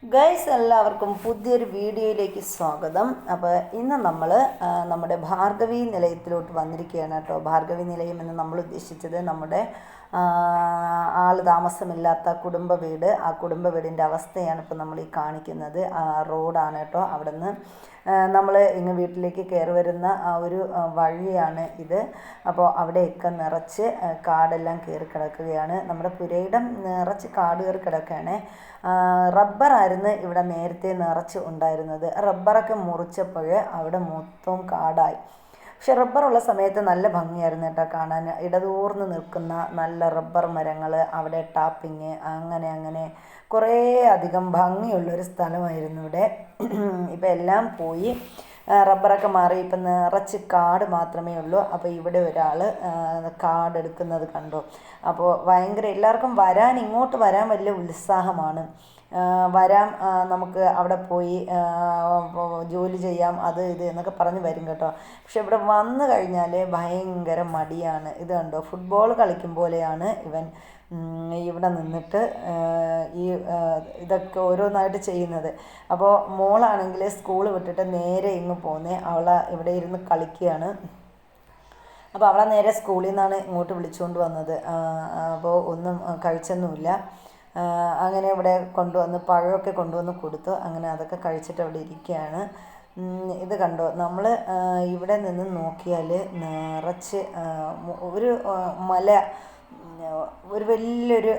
Guys എല്ലാവർക്കും പുതിയൊരു വീഡിയോയിലേക്ക് സ്വാഗതം. അപ്പോൾ ഇന്ന് നമ്മൾ നമ്മുടെ ഭാർഗവി നിലയത്തിലോട്ട് വന്നിരിക്കുകയാണ് കേട്ടോ. ഭാർഗവി നിലയം എന്ന് നമ്മൾ ഉദ്ദേശിച്ചത് നമ്മുടെ ആൾ താമസമില്ലാത്ത കുടുംബ വീട്. ആ കുടുംബ വീടിൻ്റെ അവസ്ഥയാണ് ഇപ്പോൾ നമ്മൾ ഈ കാണിക്കുന്നത്. റോഡാണ് കേട്ടോ. അവിടെ നിന്ന് നമ്മൾ ഇങ്ങ് വീട്ടിലേക്ക് കയറി വരുന്ന ആ ഒരു വഴിയാണ് ഇത്. അപ്പോൾ അവിടെയൊക്കെ നിറച്ച് കാടെല്ലാം കയറി കിടക്കുകയാണ്. നമ്മുടെ പുരയിടം നിറച്ച് കാട് കയറി കിടക്കുകയാണ്. റബ്ബറായിരുന്നു ഇവിടെ നേരത്തെ നിറച്ച് ഉണ്ടായിരുന്നത്. റബ്ബറൊക്കെ മുറിച്ചപ്പോൾ അവിടെ മൊത്തം കാടായി. പക്ഷെ റബ്ബറുള്ള സമയത്ത് നല്ല ഭംഗിയായിരുന്നു കേട്ടോ കാണാൻ. ഇടതൂർന്ന് നിൽക്കുന്ന നല്ല റബ്ബർ മരങ്ങൾ, അവിടെ ടാപ്പിങ്, അങ്ങനെ കുറേ അധികം ഭംഗിയുള്ളൊരു സ്ഥലമായിരുന്നു ഇവിടെ. ഇപ്പം എല്ലാം പോയി, റബ്ബറൊക്കെ മാറി, ഇപ്പം നിറച്ച് കാട് മാത്രമേ ഉള്ളൂ. അപ്പോൾ ഇവിടെ ഒരാൾ കാടെടുക്കുന്നത് കണ്ടു. അപ്പോൾ ഭയങ്കര എല്ലാവർക്കും ഇങ്ങോട്ട് വരാൻ വലിയ ഉത്സാഹമാണ്. വരാം, നമുക്ക് അവിടെ പോയി ജോലി ചെയ്യാം, അത് ഇത് എന്നൊക്കെ പറഞ്ഞ് വരും കേട്ടോ. പക്ഷെ ഇവിടെ വന്നു കഴിഞ്ഞാൽ ഭയങ്കര മടിയാണ്. ഇത് കണ്ടോ, ഫുട്ബോൾ കളിക്കും പോലെയാണ് ഇവൻ ഇവിടെ നിന്നിട്ട് ഈ ഇതൊക്കെ ഓരോന്നായിട്ട് ചെയ്യുന്നത്. അപ്പോൾ മോളാണെങ്കിൽ സ്കൂൾ വിട്ടിട്ട് നേരെ ഇങ്ങ് പോന്നേ, അവളെ ഇവിടെ ഇരുന്ന് കളിക്കുകയാണ്. അപ്പോൾ അവളെ നേരെ സ്കൂളിൽ നിന്നാണ് ഇങ്ങോട്ട് വിളിച്ചുകൊണ്ട് വന്നത്. അപ്പോൾ ഒന്നും കഴിച്ചൊന്നുമില്ല. അങ്ങനെ ഇവിടെ കൊണ്ടുവന്ന് പഴമൊക്കെ കൊണ്ടുവന്ന് കൊടുത്തു. അങ്ങനെ അതൊക്കെ കഴിച്ചിട്ട് അവിടെ ഇരിക്കുകയാണ്. ഇത് കണ്ടോ, നമ്മൾ ഇവിടെ നിന്ന് നോക്കിയാൽ നിറച്ച് ഒരു മല, ഒരു വലിയൊരു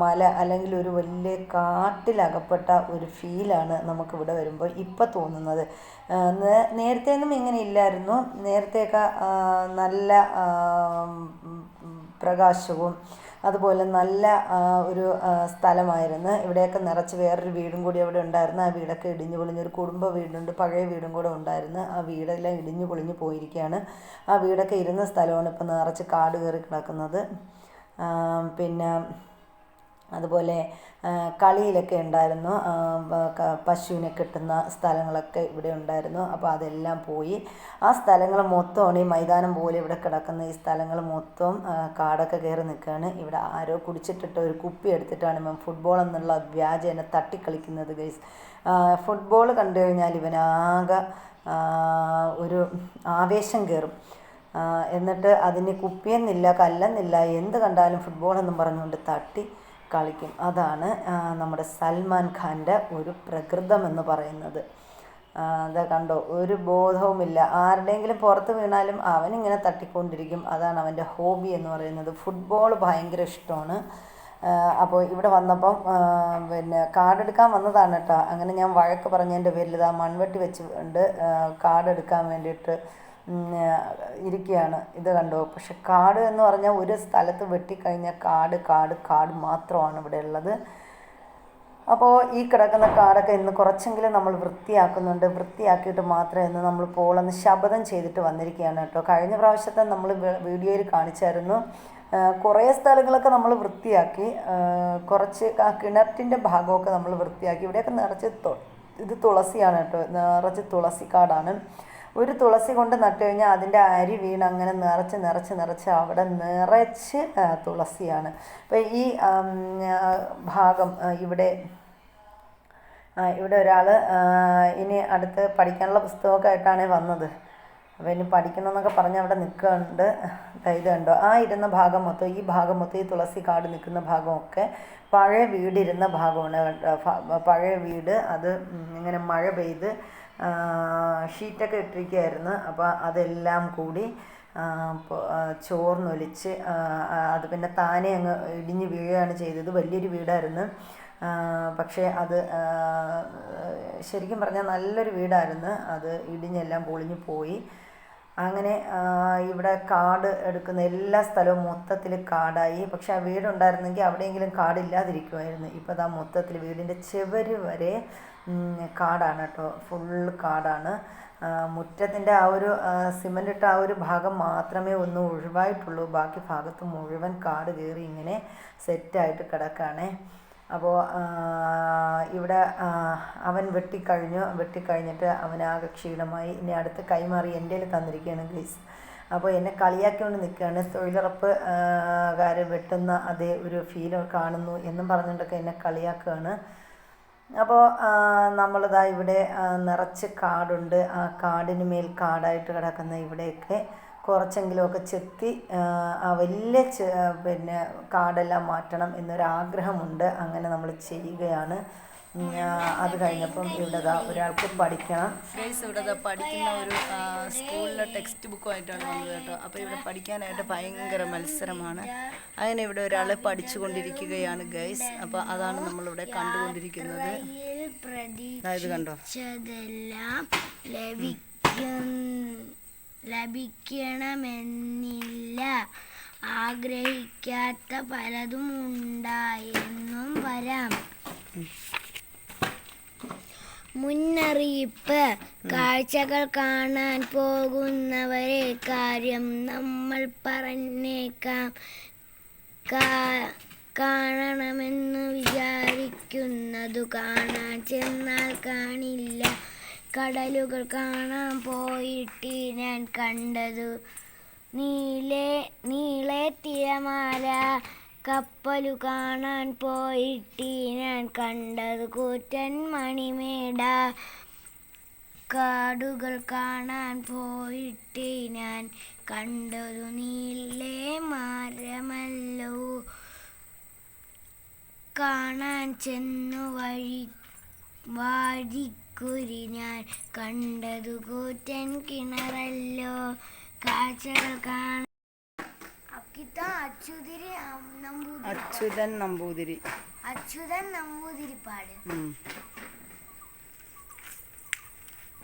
മല അല്ലെങ്കിൽ ഒരു വലിയ കാട്ടിലകപ്പെട്ട ഒരു ഫീലാണ് നമുക്കിവിടെ വരുമ്പോൾ ഇപ്പം തോന്നുന്നത്. നേരത്തെയൊന്നും ഇങ്ങനെ ഇല്ലായിരുന്നു. നേരത്തെയൊക്കെ നല്ല പ്രകാശവും അതുപോലെ നല്ല ഒരു സ്ഥലമായിരുന്നു. ഇവിടെയൊക്കെ നിറച്ച് വേറൊരു വീടും കൂടി അവിടെ ഉണ്ടായിരുന്നു. ആ വീടൊക്കെ ഇടിഞ്ഞു പൊളിഞ്ഞൊരു കുടുംബ വീടുണ്ട്, പഴയ വീടും കൂടെ ഉണ്ടായിരുന്നു. ആ വീടെല്ലാം ഇടിഞ്ഞു പൊളിഞ്ഞു പോയിരിക്കുകയാണ്. ആ വീടൊക്കെ ഇരുന്ന സ്ഥലമാണ് ഇപ്പം നിറച്ച് കാട് കയറി കിടക്കുന്നത്. പിന്നെ അതുപോലെ കളിയിലൊക്കെ ഉണ്ടായിരുന്നു, പശുവിനെ കെട്ടുന്ന സ്ഥലങ്ങളൊക്കെ ഇവിടെ ഉണ്ടായിരുന്നു. അപ്പോൾ അതെല്ലാം പോയി. ആ സ്ഥലങ്ങൾ മൊത്തമാണ് ഈ മൈതാനം പോലെ ഇവിടെ കിടക്കുന്ന ഈ സ്ഥലങ്ങൾ മൊത്തം കാടൊക്കെ കയറി നിൽക്കുകയാണ്. ഇവിടെ ആരോ കുടിച്ചിട്ടിട്ട് ഒരു കുപ്പി എടുത്തിട്ടാണ് ഇവൻ ഫുട്ബോൾ എന്നുള്ള വ്യാജേന തട്ടിക്കളിക്കുന്നത് ഗൈസ്. ഫുട്ബോൾ കണ്ടു കഴിഞ്ഞാൽ ഇവനാകെ ഒരു ആവേശം കയറും. എന്നിട്ട് അതിന് കുപ്പിയെന്നില്ല, കല്ലെന്നില്ല, എന്ത് കണ്ടാലും ഫുട്ബോൾ എന്നും പറഞ്ഞുകൊണ്ട് തട്ടി കളിക്കും. അതാണ് നമ്മുടെ സൽമാൻ ഖാൻ്റെ ഒരു പ്രകൃതം എന്ന് പറയുന്നത്. അത് കണ്ടോ, ഒരു ബോധവുമില്ല. ആരുടെയെങ്കിലും പുറത്ത് വീണാലും അവനിങ്ങനെ തട്ടിക്കൊണ്ടിരിക്കും. അതാണ് അവൻ്റെ ഹോബി എന്ന് പറയുന്നത്. ഫുട്ബോൾ ഭയങ്കര ഇഷ്ടമാണ്. അപ്പോൾ ഇവിടെ വന്നപ്പം പിന്നെ കാടെടുക്കാൻ വന്നതാണ് കേട്ടോ. അങ്ങനെ ഞാൻ വഴക്ക് പറഞ്ഞതിൻ്റെ പേരിൽ ഇതാ മൺവെട്ടി വെച്ചുകൊണ്ട് കാടെടുക്കാൻ വേണ്ടിയിട്ട് ഇരിക്കുകയാണ്. ഇത് കണ്ടോ, പക്ഷെ കാട് എന്ന് പറഞ്ഞാൽ ഒരു സ്ഥലത്ത് വെട്ടിക്കഴിഞ്ഞാൽ കാട് മാത്രമാണ് ഇവിടെ ഉള്ളത്. അപ്പോൾ ഈ കിടക്കുന്ന കാടൊക്കെ ഇന്ന് കുറച്ചെങ്കിലും നമ്മൾ വൃത്തിയാക്കുന്നുണ്ട്. വൃത്തിയാക്കിയിട്ട് മാത്രമേ ഇന്ന് നമ്മൾ പോളെന്ന് ശപഥം ചെയ്തിട്ട് വന്നിരിക്കുകയാണ് കേട്ടോ. കഴിഞ്ഞ പ്രാവശ്യത്തെ നമ്മൾ വീഡിയോയിൽ കാണിച്ചായിരുന്നു. കുറേ സ്ഥലങ്ങളൊക്കെ നമ്മൾ വൃത്തിയാക്കി, കുറച്ച് കിണറ്റിൻ്റെ ഭാഗമൊക്കെ നമ്മൾ വൃത്തിയാക്കി. ഇവിടെയൊക്കെ നിറച്ച് ഇത് തുളസിയാണ് കേട്ടോ, നിറച്ച് തുളസിക്കാടാണ്. ഒരു തുളസി കൊണ്ട് നട്ടു കഴിഞ്ഞാൽ അതിൻ്റെ അരി വീണ് അങ്ങനെ നിറച്ച് അവിടെ നിറച്ച് തുളസിയാണ്. അപ്പോൾ ഈ ഭാഗം ഇവിടെ ഒരാൾ ഇനി അടുത്ത് പഠിക്കാനുള്ള പുസ്തകമൊക്കെ ആയിട്ടാണ് വന്നത്. അപ്പോൾ ഇനി പഠിക്കണമെന്നൊക്കെ പറഞ്ഞ് അവിടെ നിൽക്കുന്നുണ്ട്. ഇത് കണ്ടോ, ഇരുന്ന ഭാഗം മൊത്തം, ഈ ഭാഗം മൊത്തം, ഈ തുളസി കാട് നിൽക്കുന്ന ഭാഗമൊക്കെ പഴയ വീടിരുന്ന ഭാഗമാണ്. പഴയ വീട് അത് ഇങ്ങനെ മഴ പെയ്ത് ഷീറ്റൊക്കെ ഇട്ടിരിക്കുകയായിരുന്നു. അപ്പോൾ അതെല്ലാം കൂടി ചോർന്നൊലിച്ച് അത് പിന്നെ താനെ അങ്ങ് ഇടിഞ്ഞ് വീഴുകയാണ് ചെയ്തത്. വലിയൊരു വീടായിരുന്നു. പക്ഷേ അത് ശരിക്കും പറഞ്ഞാൽ നല്ലൊരു വീടായിരുന്നു. അത് ഇടിഞ്ഞെല്ലാം പൊളിഞ്ഞു പോയി. അങ്ങനെ ഇവിടെ കാട് എടുക്കുന്ന എല്ലാ സ്ഥലവും മൊത്തത്തിൽ കാടായി. പക്ഷെ ആ വീടുണ്ടായിരുന്നെങ്കിൽ അവിടെയെങ്കിലും കാടില്ലാതിരിക്കുമായിരുന്നു. ഇപ്പോൾ അതാ മൊത്തത്തിൽ വീടിൻ്റെ ചുവര് വരെ കാടാണ് കേട്ടോ, ഫുള്ള് കാടാണ്. മുറ്റത്തിൻ്റെ ആ ഒരു സിമൻ്റ് ഇട്ട ആ ഒരു ഭാഗം മാത്രമേ ഒന്ന് ഒഴിവായിട്ടുള്ളൂ. ബാക്കി ഭാഗത്ത് മുഴുവൻ കാട് കയറി ഇങ്ങനെ സെറ്റായിട്ട് കിടക്കുകയാണ്. അപ്പോൾ ഇവിടെ അവൻ വെട്ടിക്കഴിഞ്ഞിട്ട് അവനാകെ ക്ഷീണമായി. ഇനി അടുത്ത് കൈമാറി എൻ്റെ കയ്യിൽ തന്നിരിക്കുകയാണ് ഗൈസ്. അപ്പോൾ എന്നെ കളിയാക്കിക്കൊണ്ട് നിൽക്കുകയാണ്. തൊഴിലുറപ്പ് കാര് വെട്ടുന്ന അതേ ഒരു ഫീൽ കാണുന്നു എന്നും പറഞ്ഞുകൊണ്ടൊക്കെ എന്നെ കളിയാക്കുകയാണ്. അപ്പോൾ നമ്മളിതാ ഇവിടെ നിറച്ച് കാടുണ്ട്. ആ കാടിന് മേൽ കാടായിട്ട് കിടക്കുന്ന ഇവിടെയൊക്കെ കുറച്ചെങ്കിലുമൊക്കെ ചെത്തി വലിയ പിന്നെ കാടെല്ലാം മാറ്റണം എന്നൊരാഗ്രഹമുണ്ട്. അങ്ങനെ നമ്മൾ ചെയ്യുകയാണ്. അത് കഴിഞ്ഞപ്പം ഇവിടെ ഒരാൾക്ക് പഠിക്കണം. ഗൈസ് ഇവിടെ പഠിക്കുന്ന ഒരു സ്കൂളിലെ ടെക്സ്റ്റ് ബുക്കുമായിട്ടാണ് വന്നത് കേട്ടോ. അപ്പോൾ ഇവിടെ പഠിക്കാനായിട്ട് ഭയങ്കര മത്സരമാണ്. അങ്ങനെ ഇവിടെ ഒരാൾ പഠിച്ചുകൊണ്ടിരിക്കുകയാണ് ഗൈസ്. അപ്പോൾ അതാണ് നമ്മളിവിടെ കണ്ടുകൊണ്ടിരിക്കുന്നത്. ഇത് കണ്ടോ, ലഭിക്കണമെന്നില്ല, ആഗ്രഹിക്കാത്ത പലതും ഉണ്ടായെന്നും വരാം. മുന്നറിയിപ്പ്: കാഴ്ചകൾ കാണാൻ പോകുന്നവരെ കാര്യം നമ്മൾ പറഞ്ഞേക്കാം. കാണണമെന്ന് വിചാരിക്കുന്നതു കാണാൻ ചെന്നാൽ കാണില്ല. കടലുകൾ കാണാൻ പോയിട്ട് ഞാൻ കണ്ടതു നീളെ തിരമാല. കപ്പലു കാണാൻ പോയിട്ട് ഞാൻ കണ്ടത് കൂറ്റൻ മണിമേട. കാടുകൾ കാണാൻ പോയിട്ട് ഞാൻ കണ്ടതു നീളെ മരമല്ലോ. കാണാൻ ചെന്നു വഴിക്കുരി ഞാൻ കണ്ടതു കൂറ്റൻ കിണറല്ലോ. കാഴ്ചകൾ കാണാൻ അച്യുതൻ നമ്പൂതിരിപ്പാട്.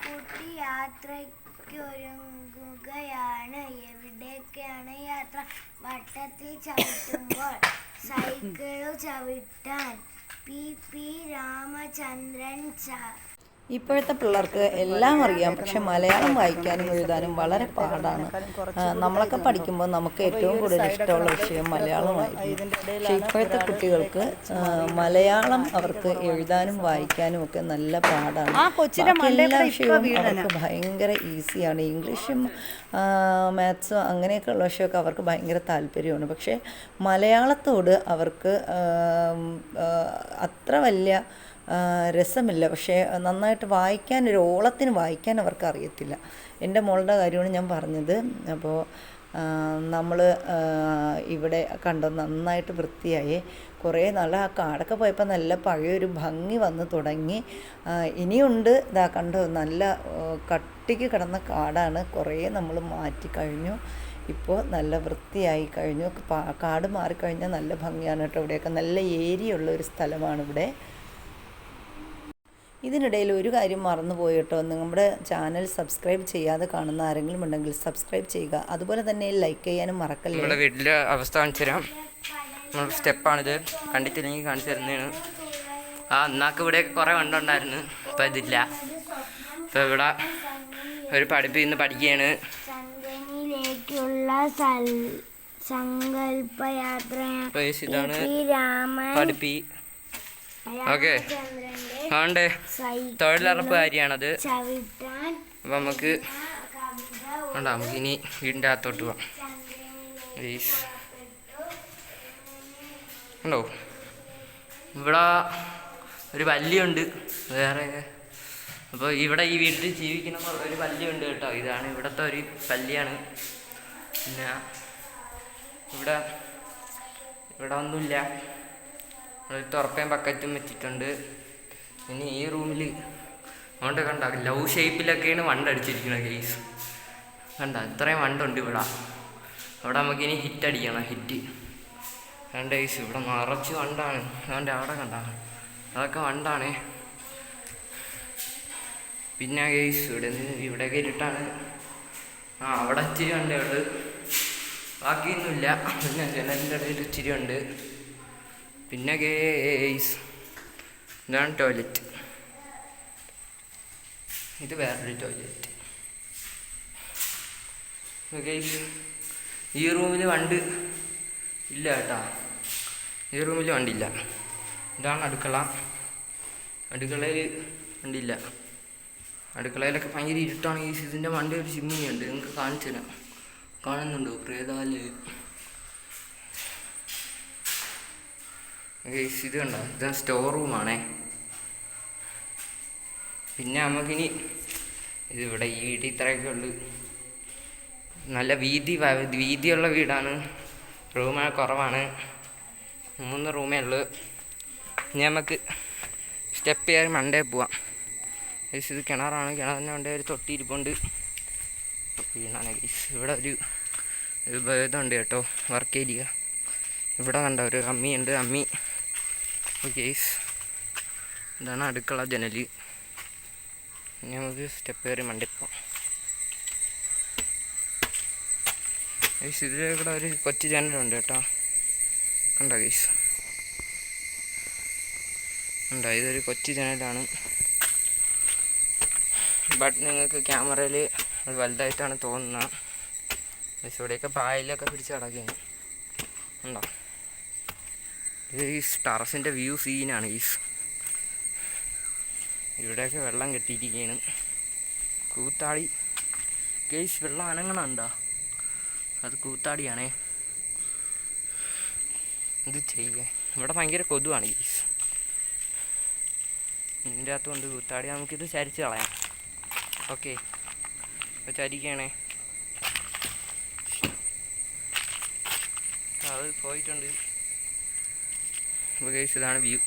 കുട്ടി യാത്രയ്ക്കൊരുങ്ങുകയാണ്. എവിടേക്കാണ് യാത്ര? വട്ടത്തിൽ ചവിട്ടുമ്പോൾ സൈക്കിളു ചവിട്ടാൻ. പി രാമചന്ദ്രൻ. ഇപ്പോഴത്തെ പിള്ളേർക്ക് എല്ലാം അറിയാം, പക്ഷെ മലയാളം വായിക്കാനും എഴുതാനും വളരെ പാടാണ്. നമ്മളൊക്കെ പഠിക്കുമ്പോൾ നമുക്ക് ഏറ്റവും കൂടുതൽ ഇഷ്ടമുള്ള വിഷയം മലയാളമായിരുന്നു. പക്ഷെ ഇപ്പോഴത്തെ കുട്ടികൾക്ക് മലയാളം അവർക്ക് എഴുതാനും വായിക്കാനും ഒക്കെ നല്ല പാടാണ്. എല്ലാ വിഷയവും അവർക്ക് ഭയങ്കര ഈസിയാണ്. ഇംഗ്ലീഷും മാത്സും അങ്ങനെയൊക്കെയുള്ള വിഷയമൊക്കെ അവർക്ക് ഭയങ്കര താല്പര്യമാണ്. പക്ഷേ മലയാളത്തോട് അവർക്ക് അത്ര വലിയ രസമില്ല. പക്ഷേ നന്നായിട്ട് വായിക്കാൻ, ഒരു ഓളത്തിന് വായിക്കാൻ അവർക്ക് അറിയത്തില്ല. എൻ്റെ മോളുടെ കാര്യമാണ് ഞാൻ പറഞ്ഞത്. അപ്പോൾ നമ്മൾ ഇവിടെ കണ്ടോ, നന്നായിട്ട് വൃത്തിയായി. കുറേ നാൾ ആ കാടൊക്കെ പോയപ്പോൾ നല്ല പഴയൊരു ഭംഗി വന്ന് തുടങ്ങി. ഇനിയുണ്ട്, ഇതാ കണ്ടോ, നല്ല കട്ടിക്ക് കിടന്ന കാടാണ്. കുറേ നമ്മൾ മാറ്റി കഴിഞ്ഞു. ഇപ്പോൾ നല്ല വൃത്തിയായി കഴിഞ്ഞു. കാട് മാറിക്കഴിഞ്ഞാൽ നല്ല ഭംഗിയാണ് കേട്ടോ. ഇവിടെയൊക്കെ നല്ല ഏരിയ ഉള്ള ഒരു സ്ഥലമാണ് ഇവിടെ. ഇതിനിടയിൽ ഒരു കാര്യം മറന്നുപോയി കേട്ടോ. നമ്മുടെ ചാനൽ സബ്സ്ക്രൈബ് ചെയ്യാതെ കാണുന്ന ആരെങ്കിലും ഉണ്ടെങ്കിൽ സബ്സ്ക്രൈബ് ചെയ്യുക. അതുപോലെ തന്നെ ലൈക്ക് ചെയ്യാനും മറക്കല്ലേ. നമ്മുടെ വീട്ടിലെ അവസ്ഥ കാണിച്ചു തരാം. നമ്മുടെ സ്റ്റെപ്പാണിത്. കണ്ടിട്ടില്ലെങ്കിൽ കാണിച്ചു തരുന്നതാണ്. അന്നാക്ക് ഇവിടെ കുറേ വണ്ടുണ്ടായിരുന്നു, ഇപ്പം ഇതില്ല. ഇപ്പം ഇവിടെ ഒരു പഠിപ്പ് ഇന്ന് പഠിക്കുകയാണ്. ചന്ദ്രനിലേക്കുള്ള സങ്കല്പയാത്രയാണ്. ഇതാണ് പഠിപ്പി. ഓക്കെ, ആണ്ടേ തൊഴിലുറപ്പ് കാര്യമാണത്. അപ്പം നമുക്ക് ഇനി വീടിൻ്റെ അകത്തോട്ട് പോവാം. ഉണ്ടോ, ഇവിടെ ഒരു പല്ലിയുണ്ട് വേറെ. അപ്പോൾ ഇവിടെ ഈ വീട്ടിൽ ജീവിക്കുന്ന ഒരു പല്ലിയുണ്ട് കേട്ടോ. ഇതാണ് ഇവിടുത്തെ ഒരു പല്ലിയാണ്. പിന്നെ ഇവിടെ ഒന്നുമില്ല. ഒരു തുറപ്പയും ബക്കറ്റും വെച്ചിട്ടുണ്ട്. ഇനി ഈ റൂമിൽ അതുകൊണ്ട് കണ്ട ലവ് ഷേപ്പിലൊക്കെയാണ് വണ്ടടിച്ചിരിക്കുന്നത് ഗെയ്സ്. കണ്ട ഇത്രയും വണ്ടുണ്ട് ഇവിടെ. അവിടെ നമുക്കിനി ഹിറ്റ് അടിക്കണം, ഹിറ്റ്. കണ്ട ഗെയ്സ്, ഇവിടെ നിറച്ച് വണ്ടാണ്. അതുകൊണ്ട് അവിടെ കണ്ട അതൊക്കെ വണ്ടാണ്. പിന്നെ ഗെയ്സ് ഇവിടെയൊക്കെ ഇരുട്ടാണ്. അവിടെ ഇച്ചിരി വണ്ടേ ഉള്ളു, ബാക്കിയൊന്നുമില്ല. പിന്നെ ജനലിൻ്റെ ഇടയിൽ ഇച്ചിരി ഉണ്ട്. പിന്നെ ഗെയ്സ് ഇതാണ് ടോയ്ലറ്റ്. ഇത് വേറൊരു ടോയ്ലറ്റ്. ഗെയ്സ് ഈ റൂമിൽ വണ്ട് ഇല്ല കേട്ടോ. ഈ റൂമിൽ വണ്ടില്ല. ഇതാണ് അടുക്കള. അടുക്കളയിൽ വണ്ടിയില്ല. അടുക്കളയിലൊക്കെ ഭയങ്കര ഇരുട്ടാണ്. ഗെയ്സ് ഇതിൻ്റെ വണ്ടി ഒരു ചിമ്മിനിയുണ്ട്, നിങ്ങൾക്ക് കാണിച്ചു തരാം. കാണുന്നുണ്ടോ പ്രേതാല്? ഗെയ്സ് ഇത് കണ്ടോ, ഇതാണ് സ്റ്റോർ റൂമാണേ. പിന്നെ നമുക്കിനി ഇതിവിടെ ഈ വീട്ടിൽ ഇത്രയൊക്കെ ഉള്ളു. നല്ല വീതിയുള്ള വീടാണ്. റൂമ് കുറവാണ്, 3 റൂമേ ഉള്ളു. ഇനി നമുക്ക് സ്റ്റെപ്പ് കയറി മണ്ടേ പോവാം. ഗൈസ് ഇത് കിണറാണ്. കിണറിൻ്റെ മണ്ടേ ഒരു തൊട്ടി ഇരിപ്പുണ്ട്. വീണാണ് ഗൈസ്. ഇവിടെ ഒരു ഇതുണ്ട് കേട്ടോ, വർക്ക് ഏരിയ. ഇവിടെ കണ്ട ഒരു അമ്മിയുണ്ട്, അമ്മി. ഗൈസ് ഇതാണ് അടുക്കള ജനൽ. ഇനി നമുക്ക് സ്റ്റെപ്പ് കയറി മണ്ടേ പോവാം. ഗൈസ് ഇതിലെ കൂടെ ഒരു കൊച്ചു ജനലുണ്ട് കേട്ടോ, കണ്ടോ ഗൈസ്? ഉണ്ടോ? ഇതൊരു കൊച്ചു ജനലാണ്. ബട്ട് നിങ്ങൾക്ക് ക്യാമറയിൽ അത് വലുതായിട്ടാണ് തോന്നുന്നത്. ഗൈസ് ഇവിടെയൊക്കെ പായലൊക്കെ പിടിച്ച് കിടക്കുകയാണ്, ഉണ്ടോ? ഇത് ഈ ടെറസിൻ്റെ വ്യൂ സീനാണ് ഗൈസ്. ഇവിടെയൊക്കെ വെള്ളം കെട്ടിയിരിക്കുകയാണ്. കൂത്താടി ഗൈസ്, വെള്ളം അനങ്ങണുണ്ടോ? അത് കൂത്താടിയാണേ. ഇത് ചെയ്യേ. ഇവിടെ ഭയങ്കര കൊതുവാണ് ഗൈസ്. ഇതിൻ്റെ അകത്ത് കൊണ്ട് കൂത്താടി. നമുക്കിത് ചരിച്ച് കളയാം. ഓക്കെ, അപ്പോൾ ചരിക്കണേ. അത് പോയിട്ടുണ്ട്. അപ്പോൾ ഗൈസ് ഇതാണ് വ്യൂ,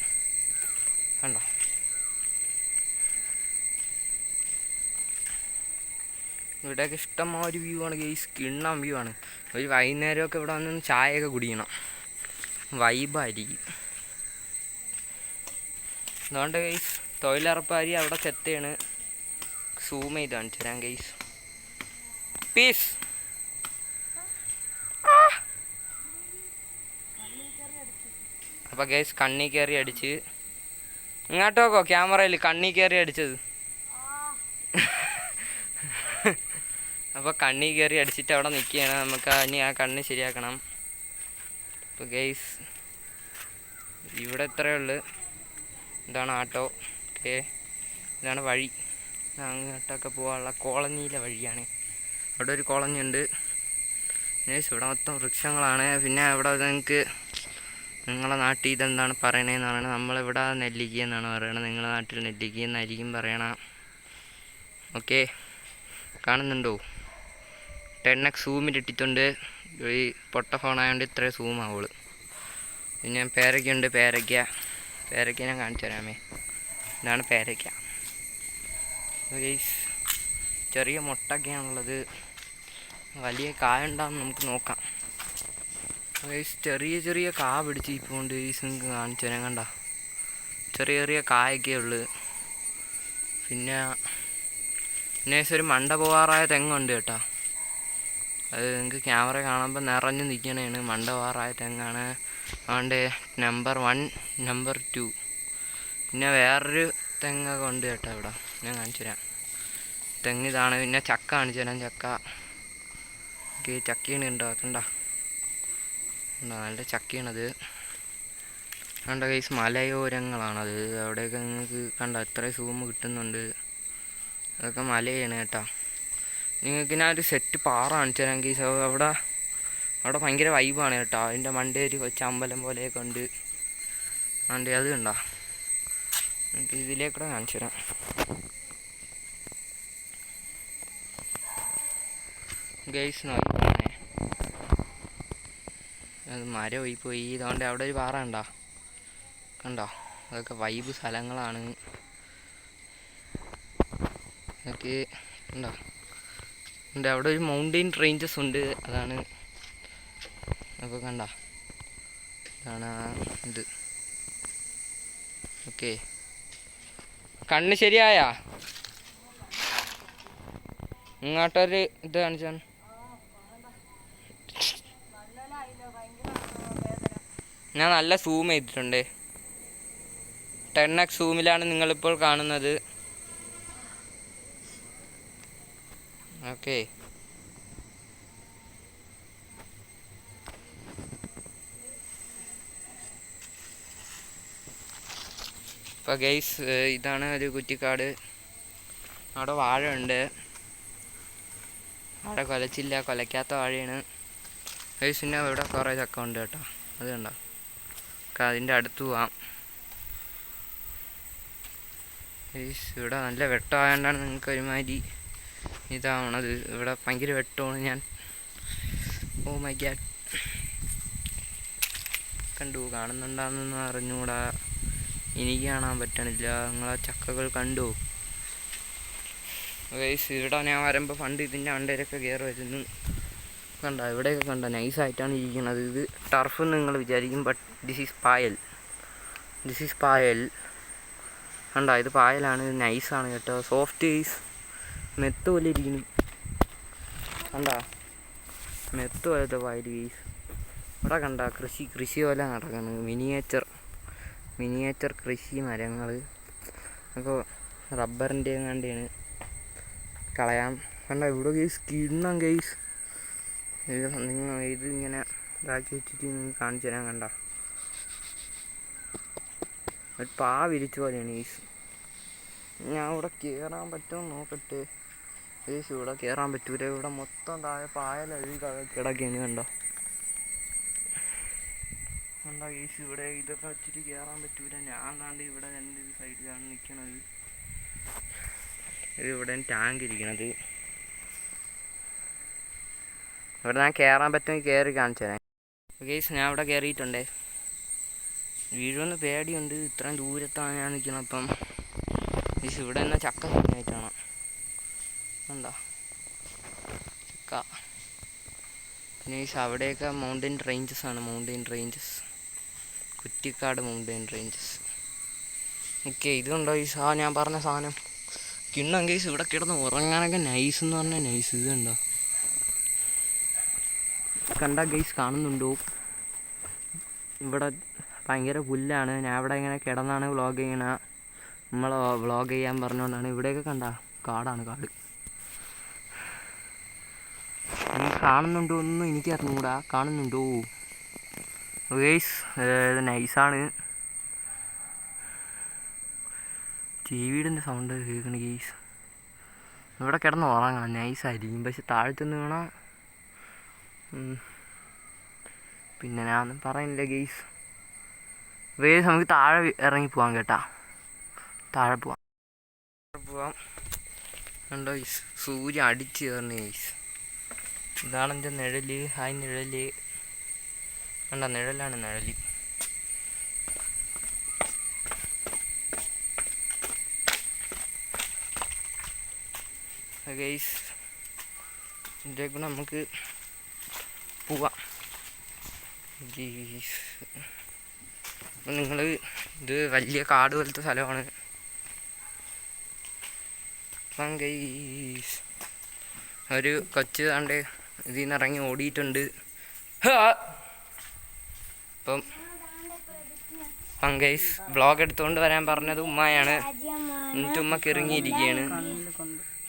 കണ്ടോ? ഇവിടെയൊക്കെ ഇഷ്ടംമാതിരി വ്യൂ ആണ് ഗൈസ്, കിണ്ണം വ്യൂ ആണ്. ഒരു വൈകുന്നേരമൊക്കെ ഇവിടെ വന്ന് ചായയൊക്കെ കുടിക്കണം, വൈബായിരിക്കും. അതുകൊണ്ട് ഗൈസ് തൊഴിലുറപ്പാരി അവിടെ ചെത്തയാണ്. സൂം ചെയ്ത് കാണിച്ചു തരാം ഗൈസ്. പീസ്. അപ്പോൾ ഗൈസ് കണ്ണി കയറി അടിച്ച്, ഇങ്ങോട്ടോക്കോ ക്യാമറയിൽ കണ്ണി കയറി അടിച്ചത്. അപ്പോൾ കണ്ണി കയറി അടിച്ചിട്ട് അവിടെ നിൽക്കുകയാണ്. നമുക്ക് ഇനി ആ കണ്ണ് ശരിയാക്കണം. അപ്പോൾ ഗൈസ് ഇവിടെ ഇത്രയേ ഉള്ളൂ. ഇതാണ് ആട്ടോ. ഓക്കെ, ഇതാണ് വഴി. അങ്ങോട്ടൊക്കെ പോകാനുള്ള കോളനിയിലെ വഴിയാണ്. അവിടെ ഒരു കോളനി ഉണ്ട് ഗൈസ്. ഇവിടെ മൊത്തം വൃക്ഷങ്ങളാണ്. പിന്നെ ഇവിടെ നിങ്ങൾക്ക് നിങ്ങളുടെ നാട്ടിൽ ഇതെന്താണ് പറയണതെന്ന് പറയണത്. നമ്മളിവിടെ നെല്ലിക്ക എന്നാണ് പറയണത്. നിങ്ങളുടെ നാട്ടിൽ നെല്ലിക്ക എന്നായിരിക്കും പറയണം. ഓക്കെ, കാണുന്നുണ്ടോ? 10x സൂമിൽ ഇട്ടിട്ടുണ്ട്. ഈ പൊട്ട ഫോണായതുകൊണ്ട് ഇത്രയും സൂം ആവുള്ളൂ. പിന്നെ പേരയ്ക്കുണ്ട്. പേരയ്ക്ക ഞാൻ കാണിച്ചു തരാമേ. ഇതാണ് പേരയ്ക്ക. ഗൈസ് ചെറിയ മുട്ടൊക്കെയാണുള്ളത്. വലിയ കായ ഉണ്ടാകുമെന്ന് നമുക്ക് നോക്കാം. ഗൈസ് ചെറിയ കാ പിടിച്ച് ഇപ്പോൾ കൊണ്ട് ഗൈസ് നിങ്ങൾക്ക് കാണിച്ചു തരാൻ. കണ്ട ചെറിയ കായൊക്കെ ഉള്ളു. പിന്നെ ഒരു മണ്ട പോവാറായ തെങ്ങുണ്ട് കേട്ടോ. അത് നിങ്ങൾക്ക് ക്യാമറ കാണുമ്പോൾ നിറഞ്ഞു നിൽക്കണേണ്. മണ്ട പോവാറായ തെങ്ങാണ്. അതുകൊണ്ട് നമ്പർ 1, നമ്പർ 2. പിന്നെ വേറൊരു തെങ്ങൊക്കെ ഉണ്ട് കേട്ടോ ഇവിടെ. ഞാൻ കാണിച്ചു തരാം. തെങ്ങ് ഇതാണ്. പിന്നെ ചക്ക കാണിച്ചു തരാം. ചക്കയാണ് ഉണ്ടോ? കണ്ടോ നല്ല ചക്കയാണത്. കണ്ട ഗൈസ് മലയോരങ്ങളാണത്. അവിടെയൊക്കെ നിങ്ങൾക്ക് കണ്ടോ ഇത്രയും സൂം കിട്ടുന്നുണ്ട്. അതൊക്കെ മലയാണ് കേട്ടോ. നിങ്ങൾക്ക് ഞാൻ ഒരു സെറ്റ് പാറ കാണിച്ചു തരാം ഗൈസ്. അവിടെ ഭയങ്കര വൈബാണ് കേട്ടോ. അതിൻ്റെ മണ്ടേ ഒരു കൊച്ചു അമ്പലം പോലെയൊക്കെ ഉണ്ട്. മണ്ടേ അത് കണ്ടോ? നമുക്ക് ഇതിലേക്കൂടെ കാണിച്ചു തരാം. ഗൈസ് നോക്കിക്കോണേ, അത് മരം പോയി. ഇതുകൊണ്ട് അവിടെ ഒരു പാറ കണ്ടോ? അതൊക്കെ വൈബ് സ്ഥലങ്ങളാണ്. അതൊക്കെ ഉണ്ടോ? അവിടെ ഒരു മൗണ്ടെയിൻ റേഞ്ചസ് ഉണ്ട്. അതാണ്. അപ്പോൾ കണ്ടോ? ഇതാണ് ഇത്. ഓക്കെ, കണ്ണ് ശരിയായാ? ഇങ്ങോട്ടൊരു ഇത് കാണിച്ചാണ്. ഞാൻ നല്ല സൂം ചെയ്തിട്ടുണ്ട്. 10x സൂമിലാണ് നിങ്ങളിപ്പോൾ കാണുന്നത്. ഓക്കെ, അപ്പോൾ ഗൈസ് ഇതാണ് ഒരു കുറ്റിക്കാട്. അവിടെ വാഴ ഉണ്ട്. അവിടെ കൊലയ്ക്കാത്ത വാഴയാണ് ഗൈസ്. പിന്നെ ഇവിടെ കുറേ ചക്ക ഉണ്ട് കേട്ടോ. അത് കണ്ടോ? അതിൻ്റെ അടുത്ത് പോവാം. ഗൈസ് ഇവിടെ നല്ല വെട്ടമായതുകൊണ്ടാണ് നിങ്ങൾക്ക് ഒരുമാതിരി ഇതാവണത്. ഇവിടെ ഭയങ്കര വെട്ടമാണ്. ഞാൻ ഓ മൈ ഗാഡ് കണ്ടു, കാണുന്നുണ്ടാണെന്നൊന്നും അറിഞ്ഞുകൂടാ. എനിക്ക് കാണാൻ പറ്റണില്ല. നിങ്ങളാ ചക്കകൾ കണ്ടു ഗൈസ്? ഇവിടെ ഞാൻ വരുമ്പോൾ പണ്ട് ഇതിൻ്റെ അണ്ടയിലൊക്കെ കയറുമായിരുന്നു. കണ്ട ഇവിടെയൊക്കെ കണ്ട നൈസായിട്ടാണ് ഇരിക്കുന്നത്. ഇത് ടർഫ് നിങ്ങൾ വിചാരിക്കും, ബട്ട് ദിസ് ഈസ് പായൽ. കണ്ട ഇത് പായലാണ്. ഇത് നൈസാണ് കേട്ടോ, സോഫ്റ്റ് ഈസ് മെത്ത് പോലെ ഇരിക്കുന്നു. കണ്ട മെത്ത് പോലത്തെ പായൽ ഗൈസ്. ഇവിടെ കണ്ട കൃഷി പോലെ നടക്കുന്നത്. മിനിയേച്ചർ കൃഷി മരങ്ങൾ അപ്പോൾ റബ്ബറിൻ്റെ കണ്ടാണ് കളയാം. കണ്ട ഇവിടെ ഗൈസ് കിണ്ണം ഗൈസ്. ഇത് ഇങ്ങനെ ഇതാക്കി വെച്ചിട്ട് നിങ്ങൾ കാണിച്ചു തരാൻ. കണ്ട ഒരു പാ വിരിച്ച പോലെയാണ് ഗൈസ്. ഞാൻ ഇവിടെ കയറാൻ പറ്റുമോ നോക്കട്ടെ ഗൈസ്. ഇവിടെ കയറാൻ പറ്റൂല. ഇവിടെ മൊത്തം താഴെ പായലഴുകി കിടക്കുകയാണ്. കണ്ടോ ഗൈസ്? ഇവിടെ ഇതൊക്കെ വെച്ചിട്ട് കയറാൻ പറ്റൂല. ഞാൻ താണ്ട് ഇവിടെ രണ്ട് സൈഡിലാണ് നിൽക്കണത്. ഇത് ഇവിടെ ടാങ്ക് ഇരിക്കണത്. ഇവിടെ ഞാൻ കയറാൻ പറ്റുമെങ്കിൽ കയറി കാണിച്ചു തരാം ഗൈസ്. ഞാൻ ഇവിടെ കയറിയിട്ടുണ്ടേ. വീഴുമെന്ന് പേടിയുണ്ട്. ഇത്രയും ദൂരത്താണ് ഞാൻ നിൽക്കണം. അപ്പം ഗൈസ് ഇവിടെ തന്നെ ചക്ക ആയിട്ടാണ്. എന്താ ചക്ക. പിന്നെ ഗൈസ് അവിടെയൊക്കെ മൗണ്ടൻ റേഞ്ചസ് കുറ്റിക്കാട് മൗണ്ടൻ റേഞ്ചസ്. ഓക്കെ ഇതുണ്ടോ ഈ ഞാൻ പറഞ്ഞ സാധനം കിണ്ണം ഗൈസ്. ഇവിടെ കിടന്ന് ഉറങ്ങാനൊക്കെ നൈസ് എന്ന് പറഞ്ഞാൽ നൈസ്. ഇത് കണ്ടോ? കണ്ട ഗൈസ് കാണുന്നുണ്ടോ? ഇവിടെ ഭയങ്കര പുല്ലാണ്. ഞാൻ ഇവിടെ ഇങ്ങനെ കിടന്നാണ് വ്ളോഗ് ചെയ്യണ. നമ്മൾ വ്ളോഗ് ചെയ്യാൻ പറഞ്ഞുകൊണ്ടാണ്. ഇവിടെയൊക്കെ കണ്ട കാടാണ്. നിങ്ങൾക്ക് കാണുന്നുണ്ടോ ഒന്നും എനിക്ക് അറിഞ്ഞുകൂടാ. കാണുന്നുണ്ടോ ഗൈസ്? ഇത് നൈസാണ്. ടിവിയുടെ സൗണ്ട് കേൾക്കണ ഗൈസ്. ഇവിടെ കിടന്ന് ഉറങ്ങണം, നൈസായിരിക്കും. പക്ഷെ താഴത്തുനിന്ന് വീണാൽ പിന്നെ ഞാനൊന്നും പറയുന്നില്ല ഗൈസ്. നമുക്ക് താഴെ ഇറങ്ങി പോവാം കേട്ടാ. താഴെ പോവാം. കണ്ടോ ഗൈസ്? സൂര്യൻ അടിച്ച് കയറണ ഗൈസ്. ഇതാണ് എൻ്റെ നിഴല്. ഹായ് നിഴല്. കണ്ട നിഴലാണ് നിഴല്. ഗൈസ് ഇതിലേക്ക് നമുക്ക് പോവാം ഗൈസ്. അപ്പം നിങ്ങൾ ഇത് വലിയ കാട് പോലത്തെ സ്ഥലമാണ്. അപ്പം ഗൈസ് ഒരു കൊച്ച് താണ്ട് ഇതിൽ നിന്ന് ഇറങ്ങി ഓടിയിട്ടുണ്ട്. അപ്പം ഗൈസ് വ്ളോഗ് എടുത്തുകൊണ്ട് വരാൻ പറഞ്ഞത് ഉമ്മയാണ്. എന്നിട്ട് ഉമ്മ കിറങ്ങിയിരിക്കുകയാണ്.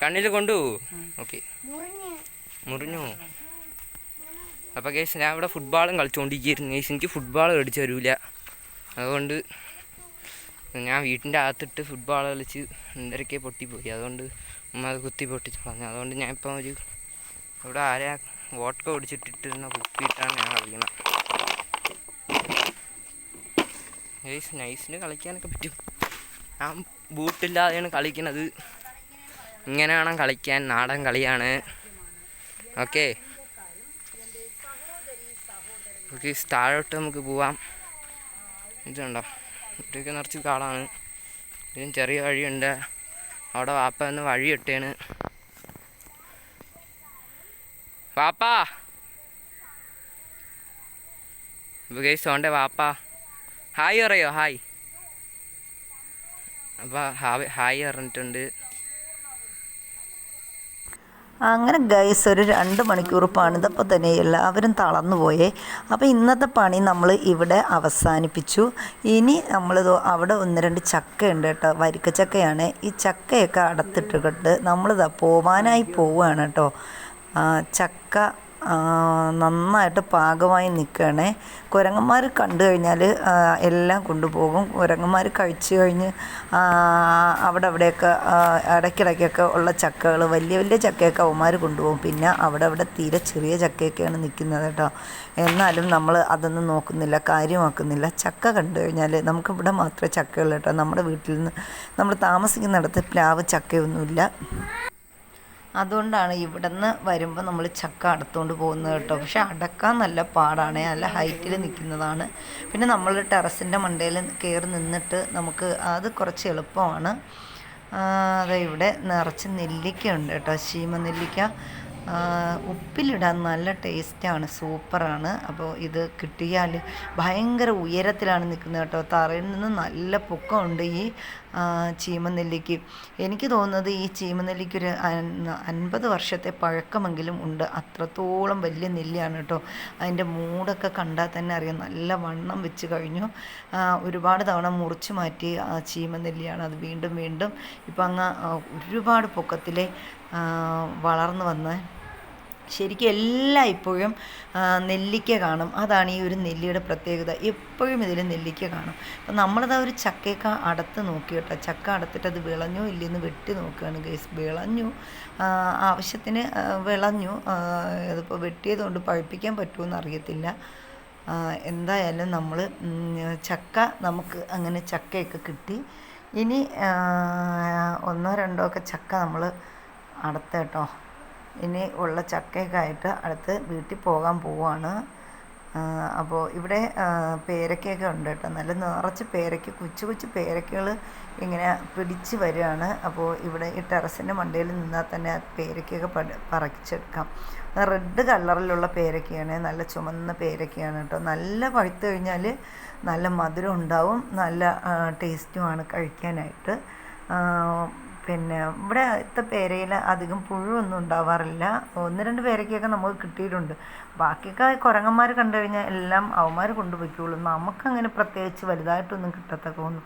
കണ്ണിൽ കൊണ്ടുപോകൂ. ഓക്കെ മുറിഞ്ഞു. അപ്പോൾ ഗൈസ് ഞാൻ ഇവിടെ ഫുട്ബോളും കളിച്ചുകൊണ്ടിരിക്കുകയായിരുന്നു ഗൈസ്. എനിക്ക് ഫുട്ബോൾ കളിച്ച് തരൂല. അതുകൊണ്ട് ഞാൻ വീട്ടിൻ്റെ അകത്തിട്ട് ഫുട്ബോൾ കളിച്ച് എന്തരൊക്കെ പൊട്ടിപ്പോയി. അതുകൊണ്ട് ഉമ്മ അത് കുത്തി പൊട്ടിച്ച് കളഞ്ഞു. അതുകൊണ്ട് ഞാൻ ഇപ്പം ഇവിടെ ആരെയാ വോട്ടൊക്കെ ഓടിച്ചിട്ടിട്ടിരുന്ന കുപ്പിയിട്ടാണ് ഞാൻ കളിക്കുന്നത് ഗൈസ്. നൈസിന് കളിക്കാനൊക്കെ പറ്റും. ഞാൻ ബൂട്ടില്ലാതെയാണ് കളിക്കണത്. ഇങ്ങനെ വേണം കളിക്കാൻ. നാടൻ കളിയാണ്. ഓക്കെ താഴോട്ട് നമുക്ക് പോവാം. ഇതുണ്ടോ? ഇവിടെയൊക്കെ നിറച്ച് കാടാണ്. ഇതിന് ചെറിയ വഴിയുണ്ട്. അവിടെ വാപ്പ ഒന്ന് വഴി ഇട്ടേണ്. വാപ്പാ ഇപ്പോൾ ഗൈസ് ഓൻ്റെ വാപ്പ ഹായ് പറയോ? ഹായ്. അപ്പോൾ ഹായ് പറഞ്ഞിട്ടുണ്ട്. അങ്ങനെ ഗൈസ് ഒരു 2 മണിക്കൂർ പണിതപ്പോൾ തന്നെ എല്ലാവരും തളർന്നു പോയേ. അപ്പോൾ ഇന്നത്തെ പണി നമ്മൾ ഇവിടെ അവസാനിപ്പിച്ചു. ഇനി നമ്മളിത് അവിടെ 1-2 ചക്ക ഉണ്ട് കേട്ടോ. വരിക്കച്ചക്കയാണ്. ഈ ചക്കയൊക്കെ അടത്തിട്ടിട്ട് നമ്മളിതാ പോവാനായി പോവുകയാണ് കേട്ടോ. ചക്ക നന്നായിട്ട് പാകമായി നിൽക്കുകയാണേ. കുരങ്ങന്മാർ കണ്ടു കഴിഞ്ഞാൽ എല്ലാം കൊണ്ടുപോകും. കുരങ്ങന്മാർ കഴിച്ചു കഴിഞ്ഞ് അവിടെ അവിടെയൊക്കെ ഇടയ്ക്കിടയ്ക്കൊക്കെ ഉള്ള ചക്കകൾ, വലിയ വലിയ ചക്കയൊക്കെ അവന്മാർ കൊണ്ടുപോകും. പിന്നെ അവിടെ തീരെ ചെറിയ ചക്കയൊക്കെയാണ് നിൽക്കുന്നത് കേട്ടോ. എന്നാലും നമ്മൾ അതൊന്നും നോക്കുന്നില്ല, കാര്യമാക്കുന്നില്ല. ചക്ക കണ്ടു കഴിഞ്ഞാൽ നമുക്കിവിടെ മാത്രമേ ചക്കയുള്ളൂ കേട്ടോ. നമ്മുടെ വീട്ടിൽ നിന്ന് നമ്മൾ താമസിക്കുന്നിടത്ത് പ്ലാവ് ചക്കയൊന്നുമില്ല. അതുകൊണ്ടാണ് ഇവിടെ നിന്ന് വരുമ്പോൾ നമ്മൾ ചക്ക അടുത്തുകൊണ്ട് പോകുന്നത് കേട്ടോ. പക്ഷെ അടക്കാൻ നല്ല പാടാണ്, നല്ല ഹൈറ്റിൽ നിൽക്കുന്നതാണ്. പിന്നെ നമ്മൾ ടെറസിൻ്റെ മണ്ടയിൽ കയറി നിന്നിട്ട് നമുക്ക് അത് കുറച്ച് എളുപ്പമാണ്. അതെ, ഇവിടെ നിറച്ച് നെല്ലിക്ക ഉണ്ട് കേട്ടോ, ശീമനെല്ലിക്ക. ഉപ്പിലിടാൻ നല്ല ടേസ്റ്റാണ്, സൂപ്പറാണ്. അപ്പോൾ ഇത് കിട്ടിയാൽ ഭയങ്കര ഉയരത്തിലാണ് നിൽക്കുന്നത് കേട്ടോ. തറയിൽ നിന്ന് നല്ല പൊക്കമുണ്ട് ഈ ചീമനെല്ലിക്ക്. എനിക്ക് തോന്നുന്നത് ഈ ചീമനെല്ലിക്കൊരു 50 വർഷത്തെ പഴക്കമെങ്കിലും ഉണ്ട്. അത്രത്തോളം വലിയ നെല്ലിയാണ് കേട്ടോ. അതിൻ്റെ മൂടൊക്കെ കണ്ടാൽ തന്നെ അറിയാം, നല്ല വണ്ണം വെച്ച് കഴിഞ്ഞു. ഒരുപാട് തവണ മുറിച്ച് മാറ്റി ചീമനെല്ലിയാണ്. അത് വീണ്ടും ഇപ്പം അങ്ങ് ഒരുപാട് പൊക്കത്തിലെ വളർന്നു വന്ന് ശരിക്കും ഇപ്പോഴും നെല്ലിക്ക കാണും. അതാണ് ഈ ഒരു നെല്ലിയുടെ പ്രത്യേകത. എപ്പോഴും ഇതിൽ നെല്ലിക്ക കാണും. അപ്പം നമ്മളത് ഒരു ചക്കയൊക്കെ അടത്ത് നോക്കി കേട്ടോ. ചക്ക അടത്തിട്ട് അത് വിളഞ്ഞോ ഇല്ലെന്ന് വെട്ടി നോക്കുകയാണ് ഗൈസ്. വിളഞ്ഞു, ആവശ്യത്തിന് വിളഞ്ഞു. അതിപ്പോൾ വെട്ടിയത് കൊണ്ട് പഴുപ്പിക്കാൻ പറ്റുമെന്ന് അറിയത്തില്ല. എന്തായാലും നമ്മൾ ചക്ക, നമുക്ക് അങ്ങനെ ചക്കയൊക്കെ കിട്ടി. ഇനി 1 2 ഒക്കെ ചക്ക നമ്മൾ അടുത്ത കേട്ടോ. ഇനി ഉള്ള ചക്കയൊക്കെ ആയിട്ട് അടുത്ത് വീട്ടിൽ പോകാൻ പോവാണ്. അപ്പോൾ ഇവിടെ പേരക്കയൊക്കെ ഉണ്ട് കേട്ടോ. നല്ല നിറച്ച് പേരയ്ക്ക, കൊച്ചു പേരക്കകൾ ഇങ്ങനെ പിടിച്ച് വരികയാണ്. അപ്പോൾ ഇവിടെ ഈ ടെറസിൻ്റെ മണ്ടയിൽ നിന്നാൽ തന്നെ പേരക്കയൊക്കെ പറിച്ചെടുക്കാം. റെഡ് കളറിലുള്ള പേരക്കയാണ്, നല്ല ചുമന്ന പേരക്കയാണ് കേട്ടോ. നല്ല പഴുത്ത് കഴിഞ്ഞാൽ നല്ല മധുരം ഉണ്ടാവും, നല്ല ടേസ്റ്റുമാണ് കഴിക്കാനായിട്ട്. പിന്നെ ഇവിടുത്തെ പേരയിൽ അധികം പുഴുവൊന്നും ഉണ്ടാവാറില്ല. 1 2 പേരയ്ക്കൊക്കെ നമുക്ക് കിട്ടിയിട്ടുണ്ട്. ബാക്കിയൊക്കെ കുരങ്ങന്മാർ കണ്ടു കഴിഞ്ഞാൽ എല്ലാം അവന്മാർ കൊണ്ടുപോയിക്കോളും. നമുക്കങ്ങനെ പ്രത്യേകിച്ച് വലുതായിട്ടൊന്നും കിട്ടത്തൊക്കെ ഒന്നും